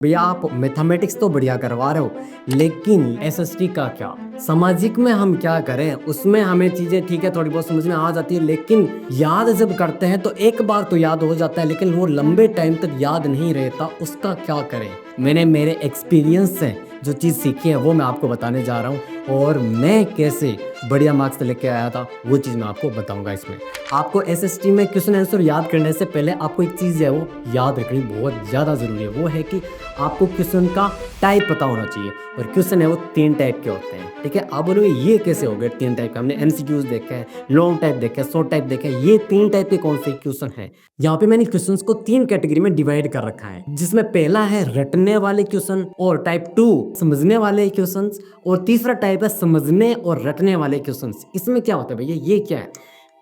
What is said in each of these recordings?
भैया आप मैथमेटिक्स तो बढ़िया करवा रहे हो, लेकिन एसएसटी का क्या? सामाजिक में हम क्या करें? उसमें हमें चीजें ठीक है थोड़ी बहुत समझ में आ जाती है, लेकिन याद जब करते हैं तो एक बार तो याद हो जाता है, लेकिन वो लंबे टाइम तक याद नहीं रहता। उसका क्या करें? मैंने मेरे एक्सपीरियंस से जो चीज़ सीखी है वो मैं आपको बताने जा रहा हूँ, और मैं कैसे बढ़िया मार्क्स लेके आया था वो चीज़ मैं आपको बताऊंगा। इसमें आपको एसएसटी में क्वेश्चन आंसर याद करने से पहले आपको एक चीज़ है वो याद रखनी बहुत ज़्यादा ज़रूरी है। वो है कि आपको क्वेश्चन का टाइप पता होना चाहिए, और क्वेश्चन है वो 3 टाइप के होते हैं। ठीक है, आप बोलोगे ये कैसे हो गए 3 टाइप का? हमने एमसीक्यूज देखे हैं, लॉन्ग टाइप देखे हैं, शॉर्ट टाइप देखे हैं, ये 3 टाइप के कौन से क्वेश्चन हैं? यहाँ पे मैंने क्वेश्चंस को 3 कैटेगरी में डिवाइड कर रखा है, जिसमें पहला है रटने वाले क्वेश्चन, और टाइप 2 समझने वाले क्वेश्चंस, और तीसरा टाइप है समझने और रटने वाले क्वेश्चंस। इसमें क्या होता है भैया, ये क्या है?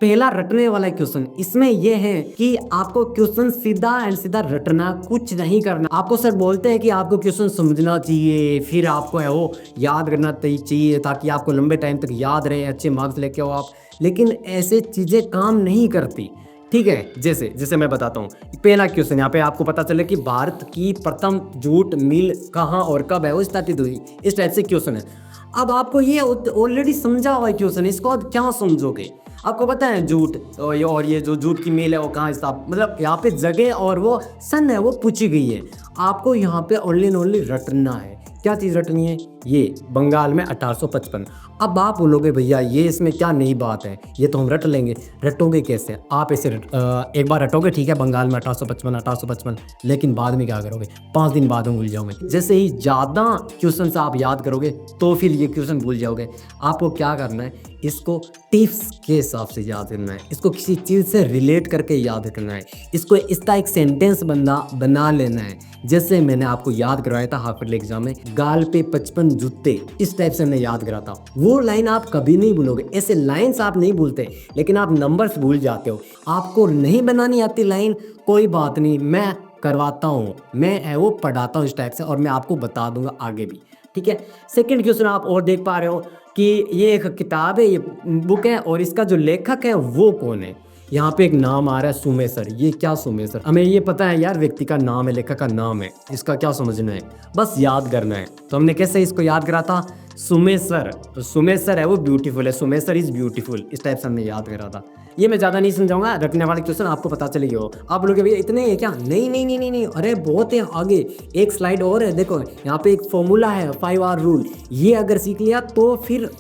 पहला रटने वाला क्वेश्चन, इसमें यह है कि आपको क्वेश्चन सीधा एंड सीधा रटना, कुछ नहीं करना। आपको सर बोलते हैं कि आपको क्वेश्चन समझना चाहिए, फिर आपको है वो याद करना चाहिए ताकि आपको लंबे टाइम तक याद रहे, अच्छे मार्क्स लेके आओ आप, लेकिन ऐसे चीज़ें काम नहीं करती। ठीक है, जैसे जैसे मैं बताता हूँ। पहला क्वेश्चन यहाँ पे आपको पता चले कि भारत की प्रथम जूट मिल कहाँ और कब है वो स्थापित हुई, इस टाइप से क्वेश्चन है। अब आपको ये ऑलरेडी समझा हुआ क्वेश्चन है, इसको आप क्या समझोगे? आपको पता है जूट और ये जो जूट की मिल है वो कहाँ स्थापित, मतलब यहाँ पे जगह और वो सन है वो पूछी गई है। आपको यहाँ पे ओनली रटना है। क्या चीज़ रटनी है? ये बंगाल में 1855। अब आप बोलोगे भैया ये इसमें क्या नई बात है, ये तो हम रट लेंगे। रटोगे कैसे आप? ऐसे एक बार रटोगे, ठीक है, बंगाल में 1855, लेकिन बाद में क्या करोगे? 5 दिन बाद में भूल जाओगे। जैसे ही ज़्यादा क्वेश्चन आप याद करोगे तो फिर ये क्वेश्चन भूल जाओगे। आपको क्या करना है? इसको टिप्स के हिसाब से याद करना है, इसको किसी चीज़ से रिलेट करके याद करना है, इसको इसका एक सेंटेंस बना लेना है। जैसे मैंने आपको याद करवाया था हाफ ईयरली एग्जाम में, गाल पे 55 जूते, इस टाइप से मैंने याद करा था। वो लाइन आप कभी नहीं भूलोगे। ऐसे लाइन्स आप नहीं भूलते, लेकिन आप नंबर्स भूल जाते हो। आपको नहीं बनानी आती लाइन, कोई बात नहीं, मैं करवाता हूँ, मैं है वो पढ़ाता हूँ इस टाइप से, और मैं आपको बता दूंगा आगे भी। ठीक है, सेकंड क्वेश्चन आप और देख पा रहे हो कि ये एक किताब है, ये बुक है, और इसका जो लेखक है वो कौन है? यहाँ पे एक नाम आ रहा है सुमेसर। ये क्या सुमेसर? हमें ये पता है यार, व्यक्ति का नाम है, लेखक का नाम है, इसका क्या समझना है? बस याद करना है। तो हमने कैसे इसको याद करा था? सुमेसर, तो सुमेसर है वो ब्यूटीफुल है, सुमेसर इज ब्यूटीफुल, इस टाइप से हमने याद करा था। ये मैं ज़्यादा नहीं समझाऊंगा, रखने वाले क्वेश्चन आपको पता चलेगी हो। आप लोग भैया इतने ही है क्या? नहीं नहीं नहीं नहीं नहीं, अरे बहुत है आगे। एक स्लाइड और है, देखो यहाँ पे एक फॉर्मूला है 5R रूल, ये अगर सीख लिया तो फिर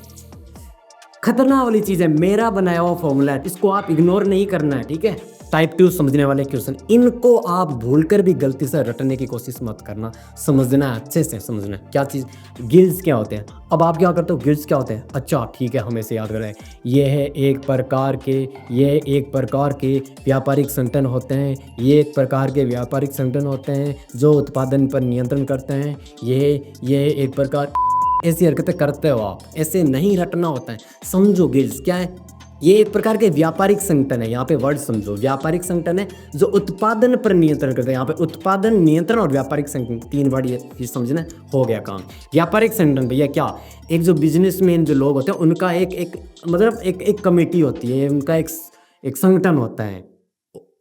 खतरनाक वाली चीज़ है, मेरा बनाया हुआ फॉर्मूला है, इसको आप इग्नोर नहीं करना है। ठीक है, टाइप 2 समझने वाले क्वेश्चन, इनको आप भूलकर भी गलती से रटने की कोशिश मत करना, समझना है, अच्छे से समझना है। क्या चीज़? गिल्स क्या होते हैं? अब आप क्या करते हो? गिल्स क्या होते हैं? अच्छा ठीक है, हमें से याद करें। ये है एक प्रकार के व्यापारिक संगठन होते हैं, ये एक प्रकार के व्यापारिक संगठन होते हैं जो उत्पादन पर नियंत्रण करते हैं। ये एक प्रकार, ऐसी हरकतें करते हो आप, ऐसे नहीं रटना होता है। समझो गिल्स क्या है? ये एक प्रकार के व्यापारिक संगठन है, यहाँ पे वर्ड समझो, व्यापारिक संगठन है जो उत्पादन पर नियंत्रण करते हैं। यहाँ पे उत्पादन, नियंत्रण और व्यापारिक संगठन, 3 वर्ड ये समझना, हो गया काम। व्यापारिक संगठन भैया क्या? एक जो बिजनेसमैन जो लोग होते हैं उनका एक कमेटी होती है, उनका एक संगठन होता है,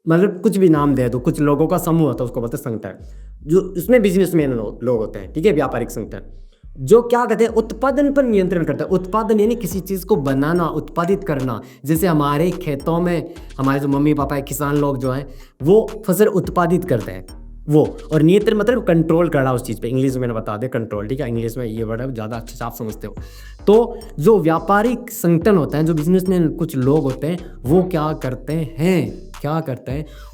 मतलब कुछ भी नाम दे दो, कुछ लोगों का समूह होता है, उसको बोलते हैं संगठन, जो उसमें बिजनेसमैन लोग होते हैं। ठीक है, व्यापारिक संगठन जो क्या कहते हैं? उत्पादन पर नियंत्रण करता है। उत्पादन यानी किसी चीज़ को बनाना, उत्पादित करना। जैसे हमारे खेतों में हमारे जो मम्मी पापा है, किसान लोग जो हैं, वो फसल उत्पादित करते हैं वो, और नियंत्रण मतलब कंट्रोल करना उस चीज़ पे। इंग्लिश में मैंने बता दिया कंट्रोल, ठीक है, इंग्लिश में ये वर्ड है, ज़्यादा अच्छे से आप समझते हो। तो जो व्यापारिक संगठन होता है, जो बिजनेसमैन कुछ लोग होते हैं, वो क्या करते हैं?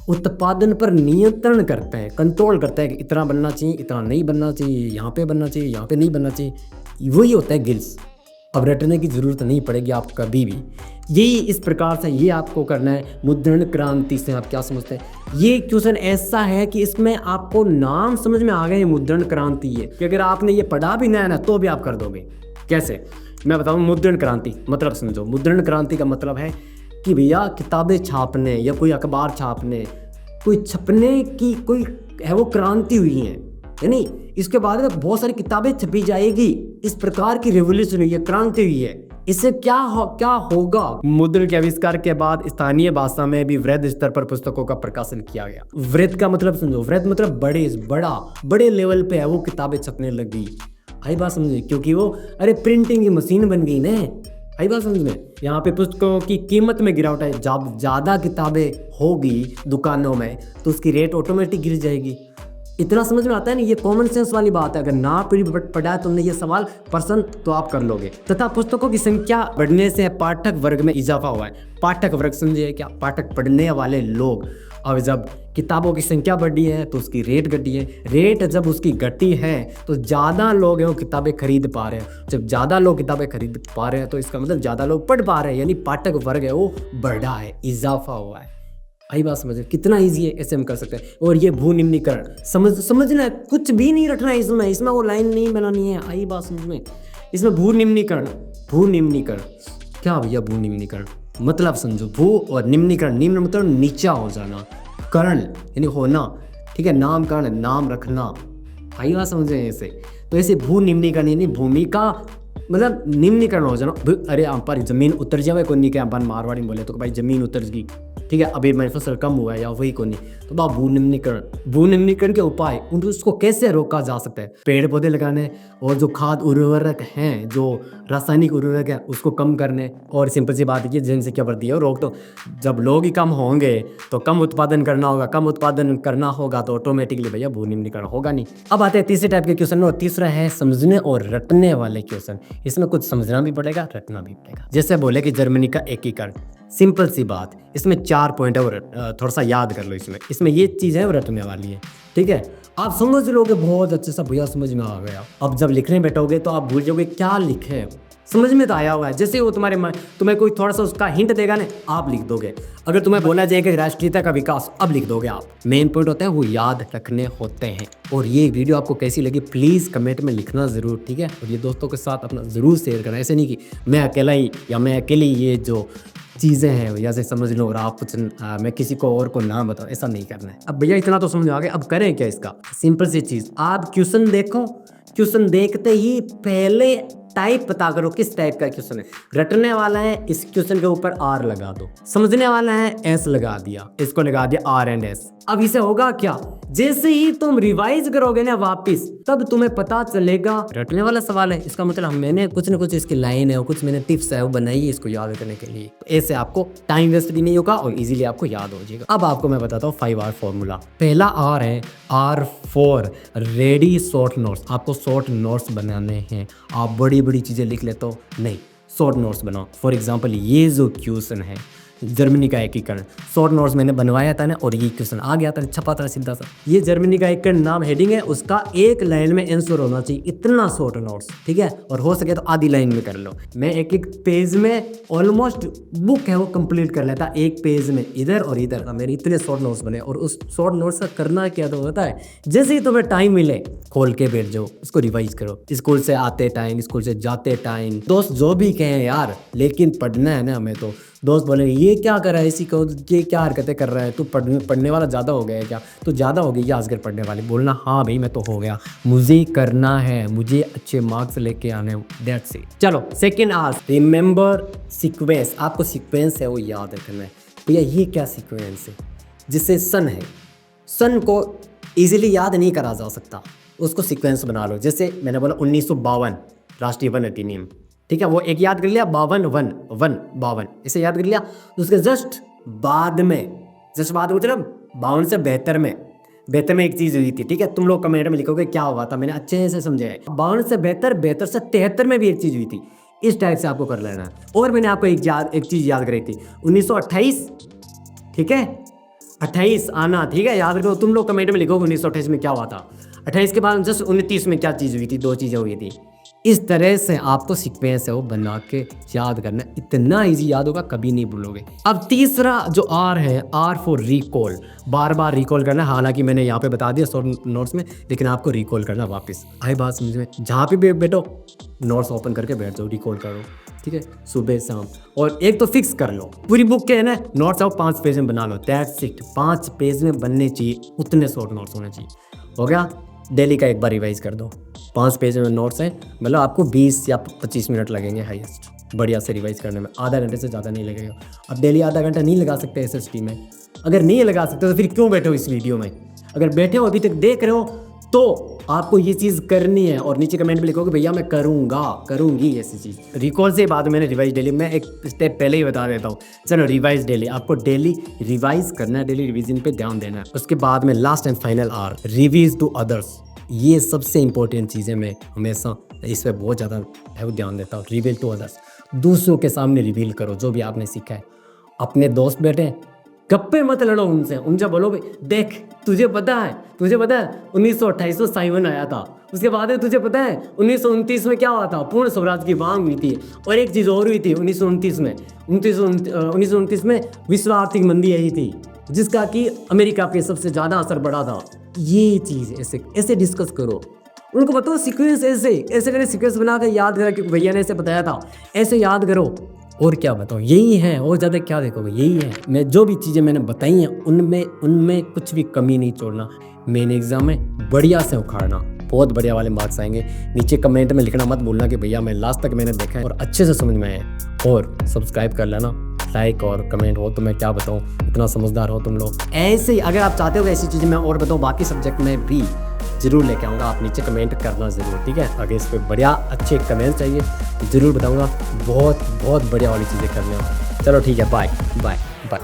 उत्पादन पर नियंत्रण करते हैं, कंट्रोल करते हैं कि इतना बनना चाहिए, इतना नहीं बनना चाहिए, यहाँ पे बनना चाहिए, यहाँ पे नहीं बनना चाहिए। वही होता है गिल्स। अब रटने की ज़रूरत नहीं पड़ेगी आप कभी भी। यही इस प्रकार से ये आपको करना है। मुद्रण क्रांति से आप क्या समझते हैं? ये क्वेश्चन ऐसा है कि इसमें आपको नाम समझ में आ गए, मुद्रण क्रांति है कि अगर आपने ये पढ़ा भी ना तो भी आप कर दोगे। कैसे? मैं बताऊँ। मुद्रण क्रांति मतलब समझो। मुद्रण क्रांति का मतलब है कि भैया किताबें छापने या कोई अखबार छापने, कोई छपने की कोई है वो क्रांति हुई है, यानी इसके बाद में बहुत सारी किताबें छपी जाएगी, इस प्रकार की रेवोल्यूशन हुई है, क्रांति हुई है। इससे क्या होगा? मुद्रण के आविष्कार के बाद स्थानीय भाषा में भी वृहद स्तर पर पुस्तकों का प्रकाशन किया गया। वृहद का मतलब समझो, वृहद मतलब बड़े लेवल पे है वो किताबें छपने लगी। आई बात समझे? क्योंकि वो प्रिंटिंग की मशीन बन गई ना। आई बात समझ में? यहाँ पे पुस्तकों की कीमत में गिरावट है। जब ज़्यादा किताबें होगी दुकानों में तो उसकी रेट ऑटोमेटिक गिर जाएगी। इतना समझ में आता है ना, ये कॉमन सेंस वाली बात है। अगर ना पढ़ा है तुमने ये सवाल प्रश्न तो आप कर लोगे। तथा पुस्तकों की संख्या बढ़ने से पाठक वर्ग में इजाफा हुआ है। पाठक वर्ग समझिए क्या? पाठक पढ़ने वाले लोग। अब जब किताबों की संख्या बढ़ी है तो उसकी रेट घटी है। रेट जब उसकी घटी है तो ज़्यादा लोग हैं वो किताबें खरीद पा रहे हैं। जब ज़्यादा लोग किताबें खरीद पा रहे हैं तो इसका मतलब ज़्यादा लोग पढ़ पा रहे हैं, यानी पाठक वर्ग है वो बढ़ा है, इजाफा हुआ है। आई बात समझ? कितना ईजी है, ऐसे हम कर सकते हैं। और ये भू निम्नीकरण समझना है, कुछ भी नहीं रखना है इसमें वो लाइन नहीं बनानी है। आई बात समझ में? इसमें भू निम्नीकरण क्या भैया? भू निम्नीकरण मतलब समझो, भू और निम्नीकरण। निम्न मतलब नीचा हो जाना, करण यानी होना, ठीक है, नामकरण नाम रखना। आई बात समझे? ऐसे तो ऐसे भू निम्नीकरण यानी भूमि का मतलब निम्नीकरण हो जाना। अरे आप पर जमीन उतर जावे को नहीं, क्या अपन मारवाड़ी में बोले तो भाई जमीन उतर गई, ठीक है, अभी मेरी फसल कम हुआ है या वही को नहीं, तो बाप भू निम्नीकरण के उपाय उसको कैसे रोका जा सकता है? पेड़ पौधे लगाने और जो खाद उर्वरक हैं, जो रासायनिक उर्वरक है उसको कम करने। और सिंपल सी बात है कि जनसंख्या बढ़ती है, रोक तो जब लोग ही कम होंगे तो कम उत्पादन करना होगा, कम उत्पादन करना होगा तो ऑटोमेटिकली भैया भू निम्नीकरण होगा नहीं। अब आते हैं तीसरे टाइप के क्वेश्चन, और तीसरा है समझने और रटने वाले क्वेश्चन। इसमें कुछ समझना भी पड़ेगा, रटना भी पड़ेगा। जैसे बोले कि जर्मनी का एकीकरण, सिंपल सी बात, इसमें 4 पॉइंट है और थोड़ा सा याद कर लो। इसमें ये चीज़ है वो रटने वाली है, ठीक है। आप समझ लोगे बहुत अच्छे से, भैया समझ में आ गया। अब जब लिखने बैठोगे तो आप भूल जाओगे क्या लिखे है, समझ में तो आया हुआ है। जैसे वो तुम्हें कोई थोड़ा सा उसका हिंट देगा ना, आप लिख दोगे। अगर तुम्हें बोला जाएगा कि राष्ट्रीयता का विकास, अब लिख दोगे आप। मेन पॉइंट होता है वो याद रखने होते हैं। और ये वीडियो आपको कैसी लगी प्लीज़ कमेंट में लिखना ज़रूर, ठीक है। और ये दोस्तों के साथ अपना ज़रूर शेयर करना। ऐसे नहीं कि मैं अकेला ही या मैं अकेली ये जो चीज़ें हैं या से समझ लो और आप कुछ मैं किसी को और को ना बताओ, ऐसा नहीं करना है। अब भैया इतना तो समझ आ गया, अब करें क्या इसका? सिंपल सी चीज़, आप क्वेश्चन देखो, क्वेश्चन देखते ही पहले टाइप पता करो किस टाइप का क्वेश्चन है। रटने वाला है, इस क्वेश्चन के ऊपर आर लगा दो। समझने वाला है, एस लगा दिया, इसको लगा दिया आर एंड एस। अब इसे होगा क्या, जैसे ही तुम रिवाइज करोगे ना वापिस, तब तुम्हें पता चलेगा रटने वाला सवाल है, इसका मतलब मैंने कुछ ना कुछ इसकी लाइन है और कुछ मैंने टिप्स है वो बनाई है इसको याद करने के लिए। ऐसे आपको टाइम वेस्ट भी नहीं होगा और इजीली आपको याद हो जाएगा। अब आपको मैं बताता हूँ 5R फॉर्मूला। पहला आर है R for ready short notes. आपको शॉर्ट नोट्स बनाने हैं, आप बड़ी बड़ी चीज़ें लिख लेते हो नहीं, शॉर्ट नोट्स बनाओ। फॉर एग्जाम्पल ये जो क्वेश्चन है जर्मनी का एकीकरण, शॉर्ट नोट्स मैंने बनवाया था ना, और ये क्वेश्चन आ गया था, छपा था सीधा सा। ये जर्मनी का एकीकरण नाम हेडिंग है, उसका एक लाइन में आंसर होना चाहिए, इतना शॉर्ट नोट्स, ठीक है। और हो सके तो आधी लाइन में कर लो। मैं एक एक पेज में ऑलमोस्ट बुक है वो कंप्लीट कर लेता, एक पेज में इधर और इधर मेरे इतने शॉर्ट नोट्स बने। और उस शॉर्ट नोट्स का करना क्या तो होता है, जैसे ही तुम्हें टाइम मिले खोल के बैठ जाओ, इसको रिवाइज करो। स्कूल से आते टाइम, स्कूल से जाते टाइम, दोस्त जो भी कहें यार, लेकिन पढ़ना है ना हमें। तो दोस्त बोले ये क्या कर रहा है, इसी को ये क्या हरकतें कर रहा है, तू पढ़ने वाला ज़्यादा हो गया है क्या, तो ज़्यादा हो गई आजकल पढ़ने वाली। बोलना हाँ भाई मैं तो हो गया, मुझे करना है, मुझे अच्छे मार्क्स लेके आने, दैट्स इट। चलो सेकंड आर रिमेंबर सीक्वेंस। आपको सीक्वेंस है वो याद रखना है। भैया ये क्या सीक्वेंस है, जिससे सन है, सन को ईजिली याद नहीं करा जा सकता, उसको सीक्वेंस बना लो। जैसे मैंने बोला 1952 राष्ट्रीय वन अधिनियम, ठीक है, वो एक याद कर लिया, 52 इसे याद कर लिया। उसके जस्ट बाद में मतलब 52 से 72 में एक चीज़ हुई थी, ठीक है। तुम लोग कमेंट में लिखोगे क्या हुआ था, मैंने अच्छे से समझा है। 52 से 72 से 73 में भी एक चीज़ हुई थी, इस टाइप से आपको कर लेना है। और मैंने आपको एक चीज़ याद कराई थी 1928, ठीक है, 28 आना, ठीक है, याद रखो। तुम लोग कमेंट में लिखोगे 1928 में क्या हुआ था, 28 के बाद जस्ट 29 में क्या चीज़ हुई थी, 2 चीज़ें हुई थी। इस तरह से आपको सीक्वेंस है वो बना के याद करना, इतना इजी याद होगा, कभी नहीं भूलोगे। अब तीसरा जो आर है, आर फॉर रिकॉल, बार बार रिकॉल करना। हालांकि मैंने यहाँ पे बता दिया शॉर्ट नोट्स में, लेकिन आपको रिकॉल करना वापस। आई बात समझ में? जहाँ पे बैठो नोट्स ओपन करके बैठ जाओ, रिकॉल करो, ठीक है, सुबह शाम। और एक तो फिक्स कर लो, पूरी बुक के है ना नोट्स आओ 5 पेज में बना लो, दैट्स इट। 5 पेज में बनने चाहिए, उतने शॉर्ट नोट्स होने चाहिए। हो गया, डेली का एक बार रिवाइज कर दो। 5 पेज में नोट्स हैं, मतलब आपको 20 या 25 मिनट लगेंगे हाईएस्ट, बढ़िया से रिवाइज करने में। आधा घंटे से ज़्यादा नहीं लगेगा। अब डेली आधा घंटा नहीं लगा सकते एसएसटी में। अगर नहीं लगा सकते तो फिर क्यों बैठे हो इस वीडियो में? अगर बैठे हो अभी तक देख रहे हो तो आपको ये चीज़ करनी है, और नीचे कमेंट में लिखोगे भैया मैं करूँगा, करूँगी ऐसी चीज़। रिकॉल से बाद मैंने रिवाइज डेली, मैं एक स्टेप पहले ही बता देता हूँ। चलो रिवाइज डेली, आपको डेली रिवाइज करना है, डेली रिवीजन पे ध्यान देना है। उसके बाद में last and final are, revise to others. ये सबसे इंपॉर्टेंट चीज़ें मैं हमेशा इस पर बहुत ज़्यादा ध्यान देता हूँ। रिवील टू अदर्स, दूसरों के सामने रिवील करो जो भी आपने सीखा है। अपने दोस्त बैठे, गप्पे मत लड़ो उनसे, उनसे बोलो भाई देख तुझे पता है 1928 में साइमन आया था, उसके बाद में तुझे पता है 1929 में क्या हुआ था, पूर्ण स्वराज की मांग हुई थी, और एक चीज़ और हुई थी 1929 में विश्व आर्थिक मंदी आई थी जिसका कि अमेरिका पे सबसे ज़्यादा असर पड़ा था। ये चीज़ ऐसे डिस्कस करो, उनको बताओ सीक्वेंस ऐसे करें, सीक्वेंस बना कर याद करा कि भैया ने ऐसे बताया था, ऐसे याद करो। और क्या बताओ, यही है, और ज़्यादा क्या देखोगे, यही है। मैं जो भी चीज़ें मैंने बताई हैं उनमें कुछ भी कमी नहीं छोड़ना। मेन एग्जाम में बढ़िया से उखाड़ना, बहुत बढ़िया वाले मार्क्स आएंगे। नीचे कमेंट में लिखना मत भूलना कि भैया मैं लास्ट तक मैंने देखा है और अच्छे से समझ में आया। और सब्सक्राइब कर लेना, लाइक और कमेंट हो तो मैं क्या बताऊँ, इतना समझदार हो तुम लोग। ऐसे ही अगर आप चाहते हो ऐसी चीज़ें मैं और बताऊँ बाकी सब्जेक्ट में भी ज़रूर लेके आऊँगा, आप नीचे कमेंट करना ज़रूर, ठीक है। अगर इस पर बढ़िया अच्छे कमेंट चाहिए ज़रूर बताऊँगा, बहुत बढ़िया वाली चीज़ें करने हो। चलो ठीक है, बाय बाय बाय।